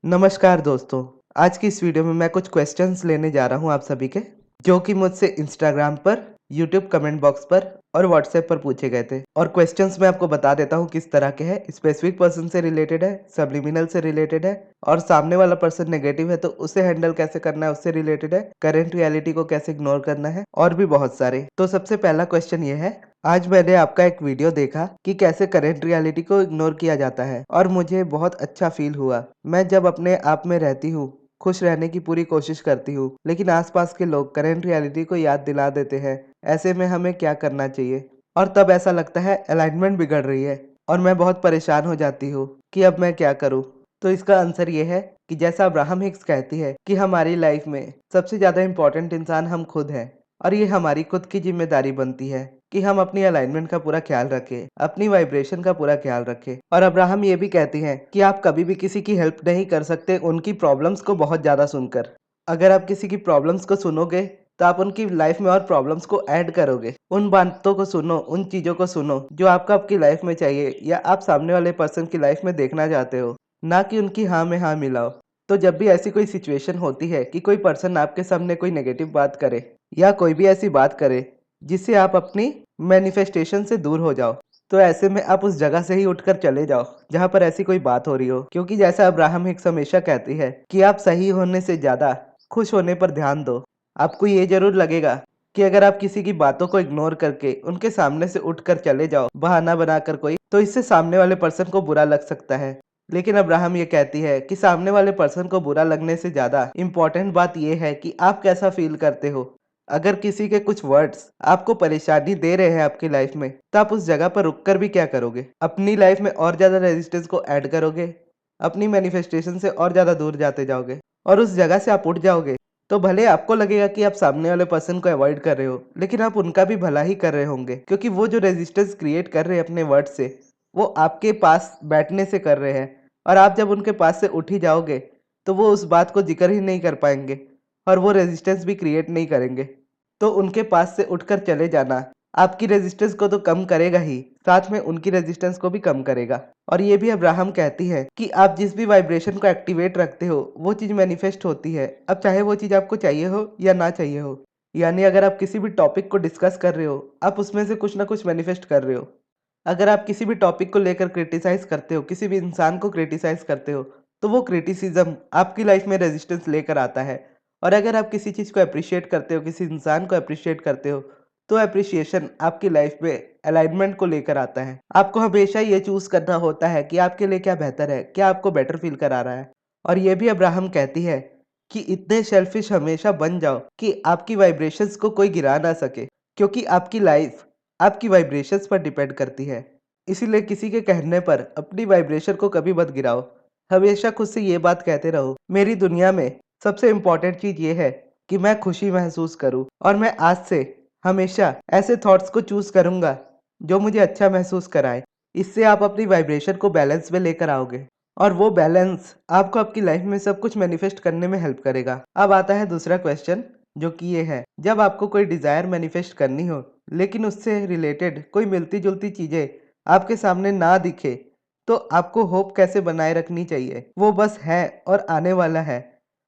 नमस्कार दोस्तों। आज की इस वीडियो में मैं कुछ क्वेश्चंस लेने जा रहा हूं आप सभी के, जो कि मुझसे इंस्टाग्राम पर, यूट्यूब कमेंट बॉक्स पर और व्हाट्सएप पर पूछे गए थे। और क्वेश्चंस मैं आपको बता देता हूं किस तरह के हैं। स्पेसिफिक पर्सन से रिलेटेड है, सब्लिमिनल से रिलेटेड है, और सामने वाला पर्सन नेगेटिव है तो उसे हैंडल कैसे करना है उससे रिलेटेड है, करेंट रियलिटी को कैसे इग्नोर करना है, और भी बहुत सारे। तो सबसे पहला क्वेश्चन ये है, आज मैंने आपका एक वीडियो देखा कि कैसे करंट रियलिटी को इग्नोर किया जाता है और मुझे बहुत अच्छा फील हुआ। मैं जब अपने आप में रहती हूँ, खुश रहने की पूरी कोशिश करती हूँ, लेकिन आसपास के लोग करंट रियलिटी को याद दिला देते हैं। ऐसे में हमें क्या करना चाहिए? और तब ऐसा लगता है अलाइनमेंट बिगड़ रही है और मैं बहुत परेशान हो जाती हूँ कि अब मैं क्या करूँ। तो इसका आंसर ये है कि जैसा अब्राहम हिक्स कहती है कि हमारी लाइफ में सबसे ज्यादा इम्पोर्टेंट इंसान हम खुद हैं, और ये हमारी खुद की जिम्मेदारी बनती है कि हम अपनी अलाइनमेंट का पूरा ख्याल रखें, अपनी वाइब्रेशन का पूरा ख्याल रखें। और अब्राहम ये भी कहती हैं कि आप कभी भी किसी की हेल्प नहीं कर सकते उनकी प्रॉब्लम्स को बहुत ज़्यादा सुनकर। अगर आप किसी की प्रॉब्लम्स को सुनोगे तो आप उनकी लाइफ में और प्रॉब्लम्स को ऐड करोगे। उन बातों को सुनो, उन चीज़ों को सुनो जो आपको आपकी लाइफ में चाहिए या आप सामने वाले पर्सन की लाइफ में देखना चाहते हो, ना कि उनकी हाँ में हाँ मिलाओ। तो जब भी ऐसी कोई सिचुएशन होती है कि कोई पर्सन आपके सामने कोई नेगेटिव बात करे या कोई भी ऐसी बात करे जिससे आप अपनी मैनिफेस्टेशन से दूर हो जाओ, तो ऐसे में आप उस जगह से ही उठकर चले जाओ जहां पर ऐसी कोई बात हो रही हो। क्योंकि जैसा अब्राहम हिक्स हमेशा कहती है कि आप सही होने से ज्यादा खुश होने पर ध्यान दो। आपको ये जरूर लगेगा कि अगर आप किसी की बातों को इग्नोर करके उनके सामने से उठकर चले जाओ बहाना बनाकर कोई, तो इससे सामने वाले पर्सन को बुरा लग सकता है। लेकिन अब्राहम ये कहती है कि सामने वाले पर्सन को बुरा लगने से ज्यादा इम्पोर्टेंट बात यह है कि आप कैसा फील करते हो। अगर किसी के कुछ वर्ड्स आपको परेशानी दे रहे हैं आपकी लाइफ में, तो आप उस जगह पर रुककर भी क्या करोगे? अपनी लाइफ में और ज्यादा रेजिस्टेंस को ऐड करोगे, अपनी मैनिफेस्टेशन से और ज्यादा दूर जाते जाओगे और उस जगह से आप उठ जाओगे। तो भले आपको लगेगा कि आप सामने वाले पर्सन को अवॉइड कर रहे हो, लेकिन आप उनका भी भला ही कर रहे होंगे, क्योंकि वो जो रेजिस्टेंस क्रिएट कर रहे हैं अपने वर्ड से, वो आपके पास बैठने से कर रहे हैं। और आप जब उनके पास से उठ ही जाओगे तो वो उस बात को जिक्र ही नहीं कर पाएंगे और वो रेजिस्टेंस भी क्रिएट नहीं करेंगे। तो उनके पास से उठकर चले जाना आपकी रेजिस्टेंस को तो कम करेगा ही, साथ में उनकी रेजिस्टेंस को भी कम करेगा। और ये भी अब्राहम कहती है कि आप जिस भी वाइब्रेशन को एक्टिवेट रखते हो वो चीज़ मैनिफेस्ट होती है, अब चाहे वो चीज़ आपको चाहिए हो या ना चाहिए हो। यानी अगर आप किसी भी टॉपिक को डिस्कस कर रहे हो, आप उसमें से कुछ ना कुछ मैनिफेस्ट कर रहे हो। अगर आप किसी भी टॉपिक को लेकर क्रिटिसाइज करते हो, किसी भी इंसान को क्रिटिसाइज करते हो, तो वो क्रिटिसिज्म आपकी लाइफ में रेजिस्टेंस लेकर आता है। और अगर आप किसी चीज़ को अप्रिशिएट करते हो, किसी इंसान को अप्रिशिएट करते हो, तो अप्रिशिएशन आपकी लाइफ में अलाइनमेंट को लेकर आता है। आपको हमेशा ये चूज करना होता है कि आपके लिए क्या बेहतर है, क्या आपको बेटर फील करा रहा है। और ये भी अब्राहम कहती है कि इतने सेल्फिश हमेशा बन जाओ कि आपकी वाइब्रेशंस को कोई गिरा ना सके, क्योंकि आपकी लाइफ आपकी वाइब्रेशंस पर डिपेंड करती है। इसीलिए किसी के कहने पर अपनी वाइब्रेशन को कभी मत गिराओ। हमेशा खुद से ये बात कहते रहो, मेरी दुनिया में सबसे इम्पोर्टेंट चीज ये है कि मैं खुशी महसूस करूं, और मैं आज से हमेशा ऐसे थॉट्स को चूज करूंगा जो मुझे अच्छा महसूस कराए। इससे आप अपनी वाइब्रेशन को बैलेंस में लेकर आओगे, और वो बैलेंस आपको आपकी लाइफ में सब कुछ मैनिफेस्ट करने में हेल्प करेगा। अब आता है दूसरा क्वेश्चन, जो कि ये है, जब आपको कोई डिजायर मैनिफेस्ट करनी हो लेकिन उससे रिलेटेड कोई मिलती जुलती चीजें आपके सामने ना दिखे, तो आपको होप कैसे बनाए रखनी चाहिए? वो बस है और आने वाला है,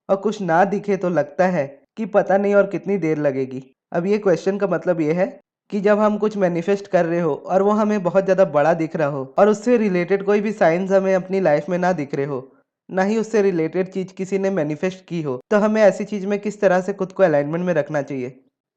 और कुछ ना दिखे तो लगता है कि पता नहीं और कितनी देर लगेगी। अब ये क्वेश्चन का मतलब ये है कि जब हम कुछ मैनिफेस्ट कर रहे हो और वो हमें बहुत ज़्यादा बड़ा दिख रहा हो और उससे रिलेटेड कोई भी साइंस हमें अपनी लाइफ में ना दिख रहे हो, ना ही उससे रिलेटेड चीज़ किसी ने मैनिफेस्ट की हो, तो हमें ऐसी चीज़ में किस तरह से खुद को अलाइनमेंट में रखना चाहिए?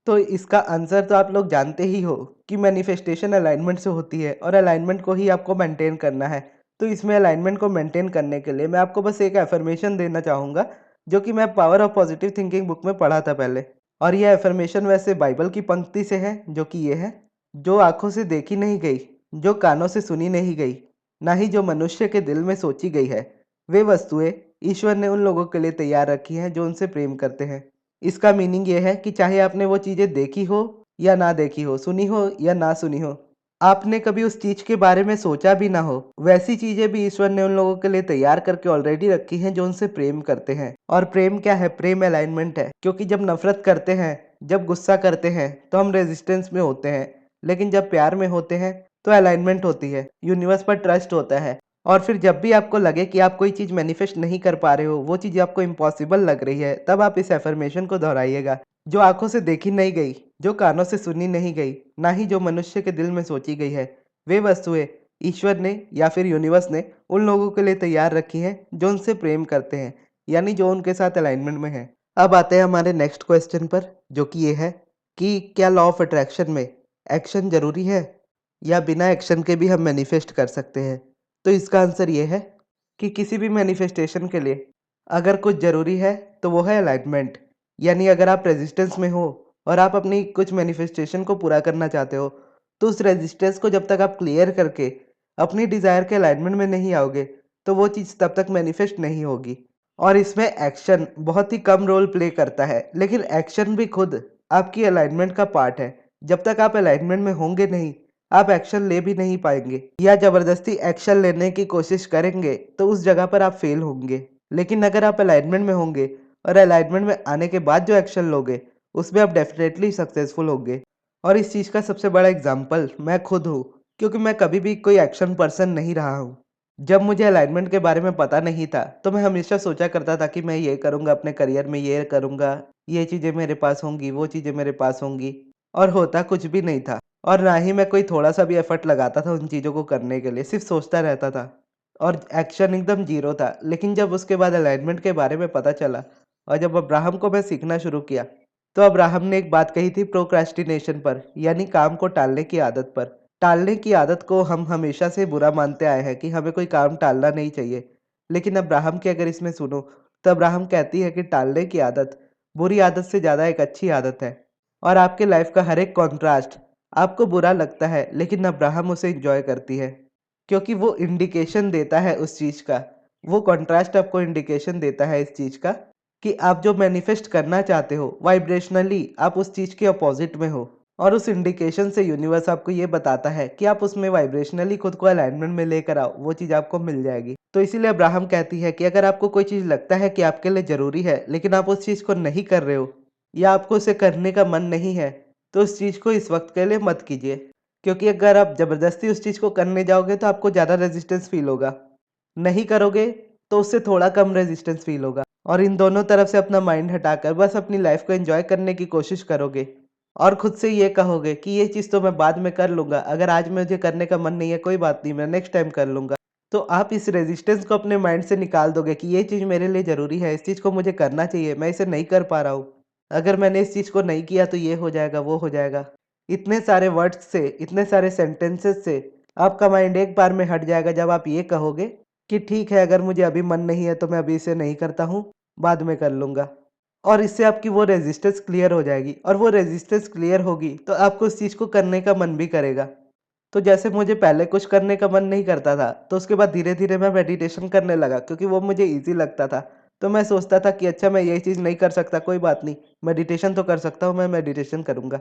तो इसका आंसर तो आप लोग जानते ही हो कि मैनिफेस्टेशन अलाइनमेंट से होती है और अलाइनमेंट को ही आपको मेंटेन करना है। तो इसमें अलाइनमेंट को मेंटेन करने के लिए मैं आपको बस एक एफर्मेशन देना चाहूँगा, जो कि मैं power of positive thinking book में पढ़ा था पहले। और यह एफर्मेशन वैसे बाइबल की पंक्ति से है, जो कि ये है, जो आंखों से देखी नहीं गई, जो कानों से सुनी नहीं गई, ना ही जो मनुष्य के दिल में सोची गई है, वे वस्तुएं ईश्वर ने उन लोगों के लिए तैयार रखी हैं जो उनसे प्रेम करते हैं। इसका मीनिंग ये है कि चाहे आपने वो चीज़ें देखी हो या ना देखी हो, सुनी हो या ना सुनी हो, आपने कभी उस चीज़ के बारे में सोचा भी ना हो, वैसी चीज़ें भी ईश्वर ने उन लोगों के लिए तैयार करके ऑलरेडी रखी हैं जो उनसे प्रेम करते हैं। और प्रेम क्या है? प्रेम अलाइनमेंट है। क्योंकि जब नफरत करते हैं, जब गुस्सा करते हैं, तो हम रेजिस्टेंस में होते हैं, लेकिन जब प्यार में होते हैं तो अलाइनमेंट होती है, यूनिवर्स पर ट्रस्ट होता है, और फिर जब भी आपको लगे कि आप कोई चीज़ मैनिफेस्ट नहीं कर पा रहे हो, वो चीज़ आपको इम्पॉसिबल लग रही है, तब आप इस अफ़र्मेशन को दोहराइएगा। जो आँखों से देखी नहीं गई, जो कानों से सुनी नहीं गई, ना ही जो मनुष्य के दिल में सोची गई है, वे वस्तुएँ ईश्वर ने या फिर यूनिवर्स ने उन लोगों के लिए तैयार रखी हैं, जो उनसे प्रेम करते हैं, यानी जो उनके साथ अलाइनमेंट में हैं। अब आते हैं हमारे नेक्स्ट क्वेश्चन पर, जो कि ये है कि क्या लॉ ऑफ अट्रैक्शन में एक्शन ज़रूरी है या बिना एक्शन के भी हम मैनिफेस्ट कर सकते हैं? तो इसका आंसर ये है कि किसी भी मैनिफेस्टेशन के लिए अगर कुछ ज़रूरी है तो वो है अलाइनमेंट। यानी अगर आप रेजिस्टेंस में हो और आप अपनी कुछ मैनिफेस्टेशन को पूरा करना चाहते हो, तो उस रेजिस्टेंस को जब तक आप क्लियर करके अपनी डिज़ायर के अलाइनमेंट में नहीं आओगे, तो वो चीज़ तब तक मैनिफेस्ट नहीं होगी। और इसमें एक्शन बहुत ही कम रोल प्ले करता है, लेकिन एक्शन भी खुद आपकी अलाइनमेंट का पार्ट है। जब तक आप अलाइनमेंट में होंगे नहीं, आप एक्शन ले भी नहीं पाएंगे, या ज़बरदस्ती एक्शन लेने की कोशिश करेंगे तो उस जगह पर आप फेल होंगे। लेकिन अगर आप अलाइनमेंट में होंगे और अलाइनमेंट में आने के बाद जो एक्शन लोगे, उसमें आप डेफिनेटली सक्सेसफुल होंगे। और इस चीज़ का सबसे बड़ा एग्जाम्पल मैं खुद हूँ, क्योंकि मैं कभी भी कोई एक्शन पर्सन नहीं रहा हूँ। जब मुझे अलाइनमेंट के बारे में पता नहीं था, तो मैं हमेशा सोचा करता था कि मैं ये करूँगा, अपने करियर में ये करूँगा, ये चीज़ें मेरे पास होंगी, वो चीज़ें मेरे पास होंगी, और होता कुछ भी नहीं था। और ना ही मैं कोई थोड़ा-सा भी एफर्ट लगाता था उन चीज़ों को करने के लिए, सिर्फ़ सोचता रहता था और एक्शन एकदम ज़ीरो था। लेकिन जब उसके बाद अलाइनमेंट के बारे में पता चला और जब अब्राहम को मैं सीखना शुरू किया, तो अब्राहम ने एक बात कही थी प्रोक्रास्टिनेशन पर, यानी काम को टालने की आदत पर। टालने की आदत को हम हमेशा से बुरा मानते आए हैं कि हमें कोई काम टालना नहीं चाहिए। लेकिन अब्राहम की अगर इसमें सुनो, तो अब्राहम कहती है कि टालने की आदत बुरी आदत से ज़्यादा एक अच्छी आदत है। और आपके लाइफ का हर एक कॉन्ट्रास्ट आपको बुरा लगता है, लेकिन अब्राहम उसे एंजॉय करती है, क्योंकि वो इंडिकेशन देता है उस चीज़ का। वो कॉन्ट्रास्ट आपको इंडिकेशन देता है इस चीज़ का कि आप जो मैनिफेस्ट करना चाहते हो, वाइब्रेशनली आप उस चीज़ के अपोजिट में हो। और उस इंडिकेशन से यूनिवर्स आपको ये बताता है कि आप उसमें वाइब्रेशनली खुद को अलाइनमेंट में लेकर आओ, वो चीज़ आपको मिल जाएगी। तो इसीलिए अब्राहम कहती है कि अगर आपको कोई चीज़ लगता है कि आपके लिए ज़रूरी है, लेकिन आप उस चीज़ को नहीं कर रहे हो या आपको उसे करने का मन नहीं है, तो उस चीज़ को इस वक्त के लिए मत कीजिए। क्योंकि अगर आप ज़बरदस्ती उस चीज़ को करने जाओगे तो आपको ज़्यादा रेजिस्टेंस फील होगा। नहीं करोगे तो उससे थोड़ा कम रेजिस्टेंस फील होगा। और इन दोनों तरफ से अपना माइंड हटाकर बस अपनी लाइफ को एंजॉय करने की कोशिश करोगे और खुद से ये कहोगे कि ये चीज़ तो मैं बाद में कर लूँगा, अगर आज मुझे करने का मन नहीं है कोई बात नहीं, मैं नेक्स्ट टाइम कर लूँगा। तो आप इस रेजिस्टेंस को अपने माइंड से निकाल दोगे कि ये चीज़ मेरे लिए ज़रूरी है, इस चीज़ को मुझे करना चाहिए, मैं इसे नहीं कर पा रहा हूँ। अगर मैंने इस चीज़ को नहीं किया तो ये हो जाएगा, वो हो जाएगा। इतने सारे वर्ड्स से, इतने सारे सेंटेंसेस से आपका माइंड एक बार में हट जाएगा जब आप ये कहोगे कि ठीक है, अगर मुझे अभी मन नहीं है तो मैं अभी इसे नहीं करता हूँ, बाद में कर लूँगा। और इससे आपकी वो रेजिस्टेंस क्लियर हो जाएगी और वो रेजिस्टेंस क्लियर होगी तो आपको उस चीज़ को करने का मन भी करेगा। तो जैसे मुझे पहले कुछ करने का मन नहीं करता था, तो उसके बाद धीरे-धीरे मैं मेडिटेशन करने लगा क्योंकि वो मुझे ईज़ी लगता था। तो मैं सोचता था कि अच्छा मैं ये चीज़ नहीं कर सकता, कोई बात नहीं, मेडिटेशन तो कर सकता हूँ, मैं मेडिटेशन करूँगा।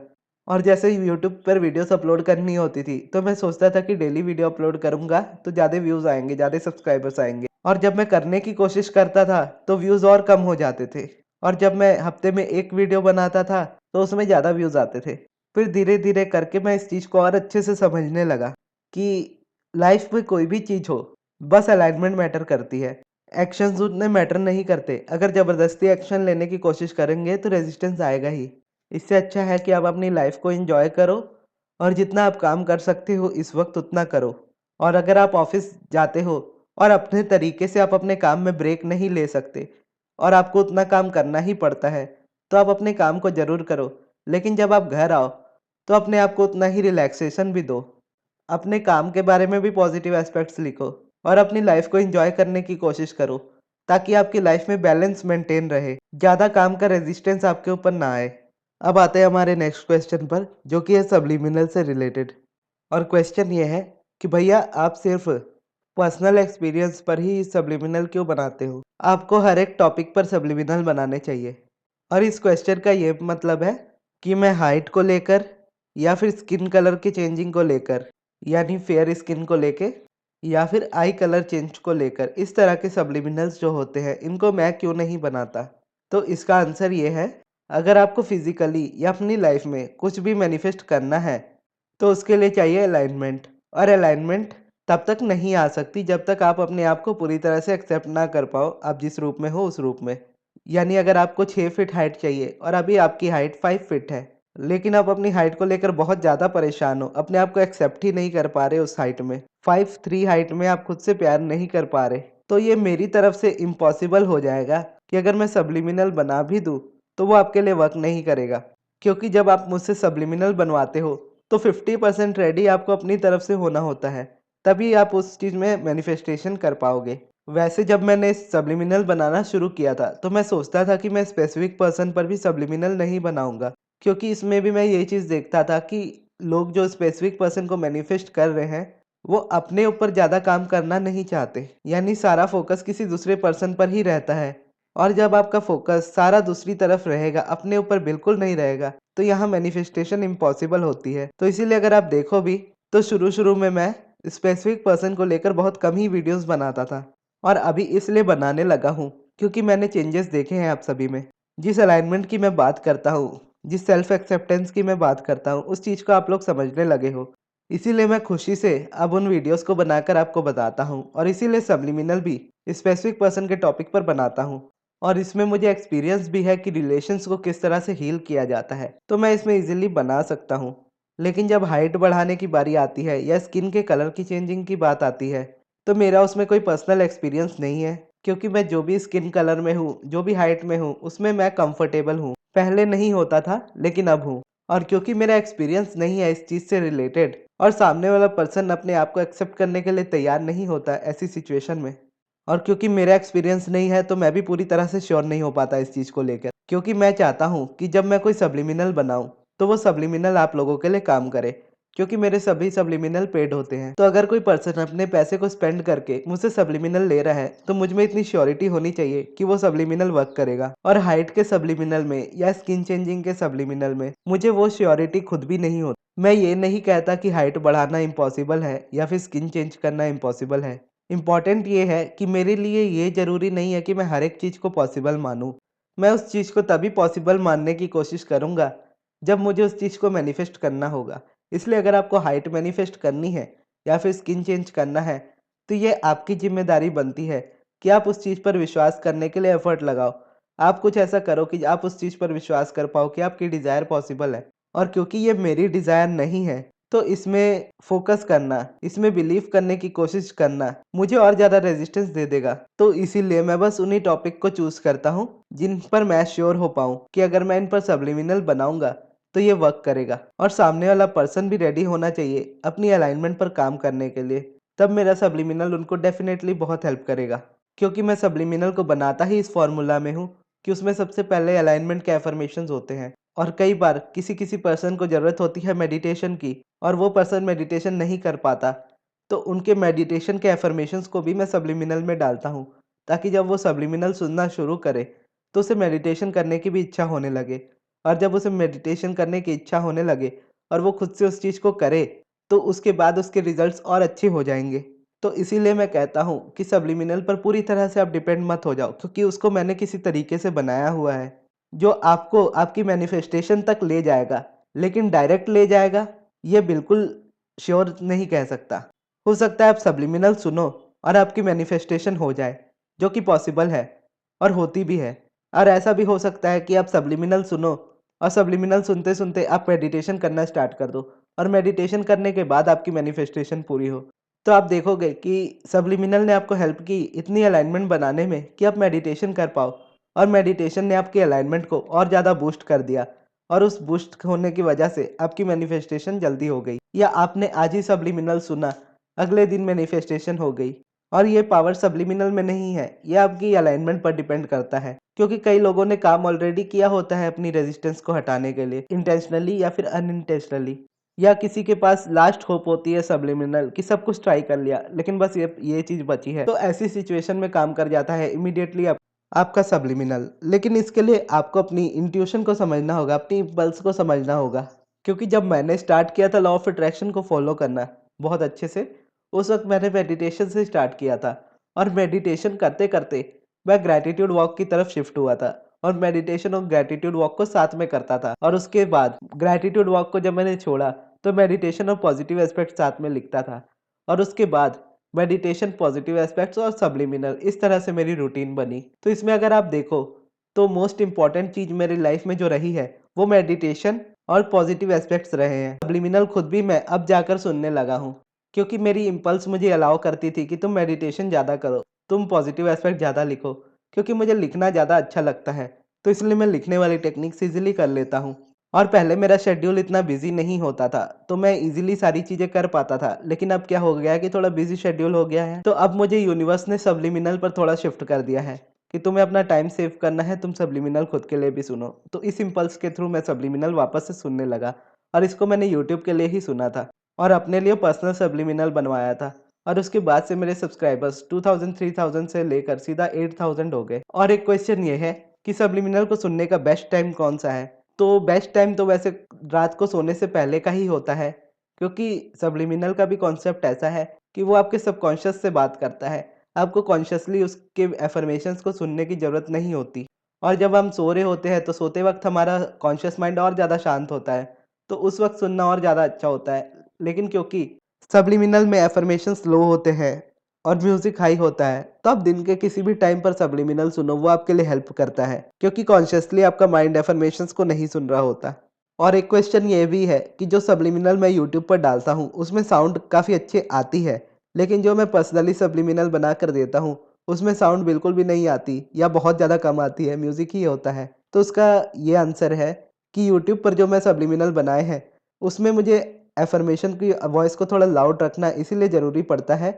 और जैसे ही यूट्यूब पर वीडियोस अपलोड करनी होती थी, तो मैं सोचता था कि डेली वीडियो अपलोड करूँगा तो ज़्यादा व्यूज़ आएँगे, ज़्यादा सब्सक्राइबर्स आएँगे। और जब मैं करने की कोशिश करता था, तो व्यूज़ और कम हो जाते थे। और जब मैं हफ्ते में 1 वीडियो बनाता था, तो उसमें ज़्यादा व्यूज़ आते थे। फिर धीरे-धीरे करके मैं इस चीज़ को और अच्छे से समझने लगा कि लाइफ में कोई भी चीज़ हो, बस अलाइनमेंट मैटर करती है। एक्शंस उतने मैटर नहीं करते। अगर ज़बरदस्ती एक्शन लेने की कोशिश करेंगे तो रेजिस्टेंस आएगा ही। इससे अच्छा है कि आप अपनी लाइफ को एन्जॉय करो और जितना आप काम कर सकते हो इस वक़्त उतना करो। और अगर आप ऑफ़िस जाते हो और अपने तरीके से आप अपने काम में ब्रेक नहीं ले सकते और आपको उतना काम करना ही पड़ता है, तो आप अपने काम को ज़रूर करो। लेकिन जब आप घर आओ, तो अपने आप को उतना ही रिलैक्सेशन भी दो। अपने काम के बारे में भी पॉजिटिव एस्पेक्ट्स लिखो और अपनी लाइफ को एंजॉय करने की कोशिश करो, ताकि आपकी लाइफ में बैलेंस मेंटेन रहे, ज़्यादा काम का रेजिस्टेंस आपके ऊपर ना आए। अब आते हैं हमारे नेक्स्ट क्वेश्चन पर, जो कि है सब्लिमिनल से रिलेटेड। और क्वेश्चन ये है कि भैया आप सिर्फ पर्सनल एक्सपीरियंस पर ही सब्लिमिनल क्यों बनाते हो? आपको हर एक टॉपिक पर सब्लिमिनल बनाने चाहिए। और इस क्वेश्चन का ये मतलब है कि मैं हाइट को लेकर या फिर स्किन कलर के चेंजिंग को लेकर, यानी फेयर स्किन को लेके या फिर आई कलर चेंज को लेकर, इस तरह के सब्लिमिनल्स जो होते हैं इनको मैं क्यों नहीं बनाता? तो इसका आंसर ये है, अगर आपको फिजिकली या अपनी लाइफ में कुछ भी मैनिफेस्ट करना है तो उसके लिए चाहिए अलाइनमेंट। और अलाइनमेंट तब तक नहीं आ सकती जब तक आप अपने आप को पूरी तरह से एक्सेप्ट ना कर पाओ, आप जिस रूप में हो उस रूप में। यानी अगर आपको 6 फीट हाइट चाहिए और अभी आपकी हाइट 5 फीट है, लेकिन आप अपनी हाइट को लेकर बहुत ज़्यादा परेशान हो, अपने आप को एक्सेप्ट ही नहीं कर पा रहे उस हाइट में, 5'3" हाइट में आप खुद से प्यार नहीं कर पा रहे, तो ये मेरी तरफ से इम्पॉसिबल हो जाएगा कि अगर मैं सब्लिमिनल बना भी दूँ, तो वो आपके लिए वर्क नहीं करेगा। क्योंकि जब आप मुझसे सब्लिमिनल बनवाते हो, तो 50% रेडी आपको अपनी तरफ से होना होता है, तभी आप उस चीज़ में मैनिफेस्टेशन कर पाओगे। वैसे जब मैंने सब्लिमिनल बनाना शुरू किया था, तो मैं सोचता था कि मैं स्पेसिफिक पर्सन पर भी सब्लिमिनल नहीं बनाऊंगा, क्योंकि इसमें भी मैं यही चीज़ देखता था कि लोग जो स्पेसिफिक पर्सन को मैनिफेस्ट कर रहे हैं, वो अपने ऊपर ज़्यादा काम करना नहीं चाहते, यानी सारा फोकस किसी दूसरे पर्सन पर ही रहता है। और जब आपका फोकस सारा दूसरी तरफ रहेगा, अपने ऊपर बिल्कुल नहीं रहेगा, तो यहाँ मैनिफेस्टेशन इम्पॉसिबल होती है। तो इसीलिए अगर आप देखो भी, तो शुरू-शुरू में मैं स्पेसिफिक पर्सन को लेकर बहुत कम ही वीडियोस बनाता था, और अभी इसलिए बनाने लगा हूँ क्योंकि मैंने चेंजेस देखे हैं आप सभी में। जिस अलाइनमेंट की मैं बात करता हूँ, जिस सेल्फ एक्सेप्टेंस की मैं बात करता हूँ, उस चीज़ को आप लोग समझने लगे हो। इसीलिए मैं खुशी से अब उन वीडियोस को बनाकर आपको बताता हूँ, और इसीलिए सब्लिमिनल भी स्पेसिफिक पर्सन के टॉपिक पर बनाता हूँ। और इसमें मुझे एक्सपीरियंस भी है कि रिलेशंस को किस तरह से हील किया जाता है, तो मैं इसमें इजीली बना सकता हूँ। लेकिन जब हाइट बढ़ाने की बारी आती है या स्किन के कलर की चेंजिंग की बात आती है, तो मेरा उसमें कोई पर्सनल एक्सपीरियंस नहीं है, क्योंकि मैं जो भी स्किन कलर में हूँ, जो भी हाइट में हूँ, उसमें मैं कंफर्टेबल हूँ। पहले नहीं होता था, लेकिन अब हूँ। और क्योंकि मेरा एक्सपीरियंस नहीं है इस चीज़ से रिलेटेड, और सामने वाला पर्सन अपने आप को एक्सेप्ट करने के लिए तैयार नहीं होता ऐसी सिचुएशन में, और क्योंकि मेरा एक्सपीरियंस नहीं है, तो मैं भी पूरी तरह से श्योर नहीं हो पाता इस चीज़ को लेकर, क्योंकि मैं चाहता हूँ कि जब मैं कोई सब्लिमिनल बनाऊँ, तो वो सब्लिमिनल आप लोगों के लिए काम करे, क्योंकि मेरे सभी सब्लिमिनल पेड होते हैं। तो अगर कोई पर्सन अपने पैसे को स्पेंड करके मुझसे सब्लिमिनल ले रहा है, तो मुझ में इतनी श्योरिटी होनी चाहिए कि वो सब्लिमिनल वर्क करेगा। और हाइट के सब्लिमिनल में या स्किन चेंजिंग के सब्लिमिनल में मुझे वो श्योरिटी खुद भी नहीं होती। मैं ये नहीं कहता कि हाइट बढ़ाना इम्पॉसिबल है या फिर स्किन चेंज करना इम्पॉसिबल है। इम्पॉर्टेंट ये है कि मेरे लिए ये ज़रूरी नहीं है कि मैं हर एक चीज़ को पॉसिबल मानूँ। मैं उस चीज़ को तभी पॉसिबल मानने की कोशिश करूँगा, जब मुझे उस चीज़ को मैनिफेस्ट करना होगा। इसलिए अगर आपको हाइट मैनिफेस्ट करनी है या फिर स्किन चेंज करना है, तो ये आपकी ज़िम्मेदारी बनती है कि आप उस चीज़ पर विश्वास करने के लिए एफ़र्ट लगाओ। आप कुछ ऐसा करो कि आप उस चीज़ पर विश्वास कर पाओ कि आपकी डिज़ायर पॉसिबल है। और क्योंकि ये मेरी डिज़ायर नहीं है, तो इसमें फ़ोकस करना, इसमें बिलीव करने की कोशिश करना, मुझे और ज़्यादा रेज़िस्टेंस दे देगा। तो इसीलिए मैं बस उन्हीं टॉपिक को चूज़ करता हूँ, जिन पर मैं श्योर हो पाऊँ कि अगर मैं इन पर सब्लिमिनल बनाऊँगा, तो ये वर्क करेगा। और सामने वाला पर्सन भी रेडी होना चाहिए अपनी अलाइनमेंट पर काम करने के लिए, तब मेरा सब्लिमिनल उनको डेफ़िनेटली बहुत हेल्प करेगा। क्योंकि मैं सब्लिमिनल को बनाता ही इस फ़ॉर्मूला में हूँ कि उसमें सबसे पहले अलाइनमेंट के अफ़र्मेशंस होते हैं। और कई बार किसी-किसी पर्सन को ज़रूरत होती है मेडिटेशन की, और वो पर्सन मेडिटेशन नहीं कर पाता, तो उनके मेडिटेशन के अफ़र्मेशंस को भी मैं सब्लिमिनल में डालता हूँ, ताकि जब वो सब्लिमिनल सुनना शुरू करे, तो उसे मेडिटेशन करने की भी इच्छा होने लगे। और जब उसे मेडिटेशन करने की इच्छा होने लगे और वो खुद से उस चीज़ को करे, तो उसके बाद उसके रिज़ल्ट्स और अच्छे हो जाएँगे। तो इसीलिए मैं कहता हूँ कि सब्लिमिनल पर पूरी तरह से आप डिपेंड मत हो जाओ, क्योंकि उसको मैंने किसी तरीके से बनाया हुआ है, जो आपको आपकी मैनिफेस्टेशन तक ले जाएगा। लेकिन डायरेक्ट ले जाएगा, ये बिल्कुल श्योर नहीं कह सकता। हो सकता है आप सब्लिमिनल सुनो और आपकी मैनिफेस्टेशन हो जाए, जो कि पॉसिबल है और होती भी है। और ऐसा भी हो सकता है कि आप सब्लिमिनल सुनो और सब्लिमिनल सुनते-सुनते आप मेडिटेशन करना स्टार्ट कर दो, और मेडिटेशन करने के बाद आपकी मैनिफेस्टेशन पूरी हो। तो आप देखोगे कि सब्लिमिनल ने आपको हेल्प की इतनी अलाइनमेंट बनाने में कि आप मेडिटेशन कर पाओ, और मेडिटेशन ने आपकी अलाइनमेंट को और ज़्यादा बूस्ट कर दिया, और उस बूस्ट होने की वजह से आपकी मैनिफेस्टेशन जल्दी हो गई। या आपने आज ही सब्लिमिनल सुना, अगले दिन मैनिफेस्टेशन हो गई। और ये पावर सब्लिमिनल में नहीं है, ये आपकी अलाइनमेंट पर डिपेंड करता है, क्योंकि कई लोगों ने काम ऑलरेडी किया होता है अपनी रेजिस्टेंस को हटाने के लिए, इंटेंशनली या फिर अनइंटेंशनली। या किसी के पास लास्ट होप होती है सब्लिमिनल कि सब कुछ ट्राई कर लिया, लेकिन बस ये चीज़ बची है, तो ऐसी सिचुएशन में काम कर जाता है इमीडिएटली आपका सब्लिमिनल। लेकिन इसके लिए आपको अपनी इंट्यूशन को समझना होगा, अपनी इम्पल्स को समझना होगा। क्योंकि जब मैंने स्टार्ट किया था लॉ ऑफ अट्रैक्शन को फॉलो करना बहुत अच्छे से, उस वक्त मैंने मेडिटेशन से स्टार्ट किया था, और मेडिटेशन करते-करते मैं ग्रैटिट्यूड वॉक की तरफ शिफ्ट हुआ था, और मेडिटेशन और ग्रैटिट्यूड वॉक को साथ में करता था। और उसके बाद ग्रैटिट्यूड वॉक को जब मैंने छोड़ा, तो मेडिटेशन और पॉजिटिव एस्पेक्ट साथ में लिखता था। और उसके बाद मेडिटेशन, पॉजिटिव एस्पेक्ट्स और सब्लिमिनल, इस तरह से मेरी रूटीन बनी। तो इसमें अगर आप देखो तो मोस्ट इम्पॉर्टेंट चीज़ मेरी लाइफ में जो रही है वो मेडिटेशन और पॉजिटिव एस्पेक्ट्स रहे हैं। सब्लिमिनल खुद भी मैं अब जाकर सुनने लगा हूँ, क्योंकि मेरी इम्पल्स मुझे अलाउ करती थी कि तुम मेडिटेशन ज़्यादा करो, तुम पॉजिटिव एस्पेक्ट ज़्यादा लिखो, क्योंकि मुझे लिखना ज़्यादा अच्छा लगता है। तो इसलिए मैं लिखने वाली टेक्निक्स ईजिली कर लेता हूँ। और पहले मेरा शेड्यूल इतना बिजी नहीं होता था, तो मैं इजीली सारी चीज़ें कर पाता था। लेकिन अब क्या हो गया है कि थोड़ा बिजी शेड्यूल हो गया है, तो अब मुझे यूनिवर्स ने सब्लिमिनल पर थोड़ा शिफ्ट कर दिया है कि तुम्हें अपना टाइम सेव करना है, तुम सब्लिमिनल खुद के लिए भी सुनो। तो इस इम्पल्स के थ्रू मैं सब्लिमिनल वापस से सुनने लगा, और इसको मैंने यूट्यूब के लिए ही सुना था और अपने लिए पर्सनल सब्लिमिनल बनवाया था। और उसके बाद से मेरे सब्सक्राइबर्स 2000 3000 से लेकर सीधा 8000 हो गए। और एक क्वेश्चन ये है कि सब्लिमिनल को सुनने का बेस्ट टाइम कौन सा है? तो बेस्ट टाइम तो वैसे रात को सोने से पहले का ही होता है, क्योंकि सब्लिमिनल का भी कॉन्सेप्ट ऐसा है कि वो आपके सबकॉन्शियस से बात करता है। आपको कॉन्शियसली उसके एफर्मेशंस को सुनने की ज़रूरत नहीं होती। और जब हम सो रहे होते हैं तो सोते वक्त हमारा कॉन्शियस माइंड और ज़्यादा शांत होता है, तो उस वक्त सुनना और ज़्यादा अच्छा होता है। लेकिन क्योंकि सब्लिमिनल में एफर्मेशंस लो होते हैं और म्यूजिक हाई होता है, तो आप दिन के किसी भी टाइम पर सब्लिमिनल सुनो, वो आपके लिए हेल्प करता है, क्योंकि कॉन्शियसली आपका माइंड एफर्मेशंस को नहीं सुन रहा होता। और एक क्वेश्चन ये भी है कि जो सब्लिमिनल मैं यूट्यूब पर डालता हूँ उसमें साउंड काफ़ी अच्छी आती है, लेकिन जो मैं पर्सनली सब्लिमिनल बना कर देता हूँ उसमें साउंड बिल्कुल भी नहीं आती या बहुत ज़्यादा कम आती है, म्यूज़िक ही होता है। तो उसका ये आंसर है कि यूट्यूब पर जो मैं सब्लिमिनल बनाए हैं उसमें मुझे एफर्मेशन की वॉइस को थोड़ा लाउड रखना इसीलिए ज़रूरी पड़ता है,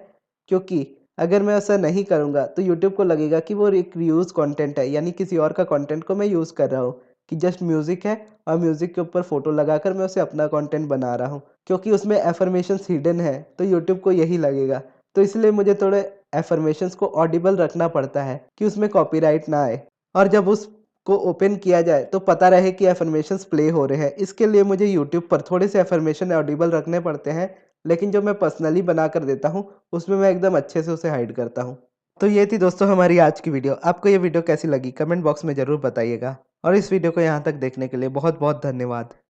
क्योंकि अगर मैं ऐसा नहीं करूँगा तो यूट्यूब को लगेगा कि वो एक रीयूज़ कंटेंट है, यानी किसी और का कंटेंट को मैं यूज़ कर रहा हूँ, कि जस्ट म्यूज़िक है और म्यूज़िक के ऊपर फ़ोटो लगाकर मैं उसे अपना कंटेंट बना रहा हूँ। क्योंकि उसमें एफर्मेशंस हिडन है, तो यूट्यूब को यही लगेगा। तो इसलिए मुझे थोड़े एफर्मेशंस को ऑडिबल रखना पड़ता है कि उसमें कॉपीराइट ना आए, और जब उसको ओपन किया जाए तो पता रहे कि एफर्मेशंस प्ले हो रहे हैं। इसके लिए मुझे यूट्यूब पर थोड़े से एफर्मेशन ऑडिबल रखने पड़ते हैं, लेकिन जो मैं पर्सनली बना कर देता हूँ उसमें मैं एकदम अच्छे से उसे हाइड करता हूँ। तो ये थी दोस्तों हमारी आज की वीडियो। आपको ये वीडियो कैसी लगी कमेंट बॉक्स में ज़रूर बताइएगा, और इस वीडियो को यहाँ तक देखने के लिए बहुत बहुत धन्यवाद।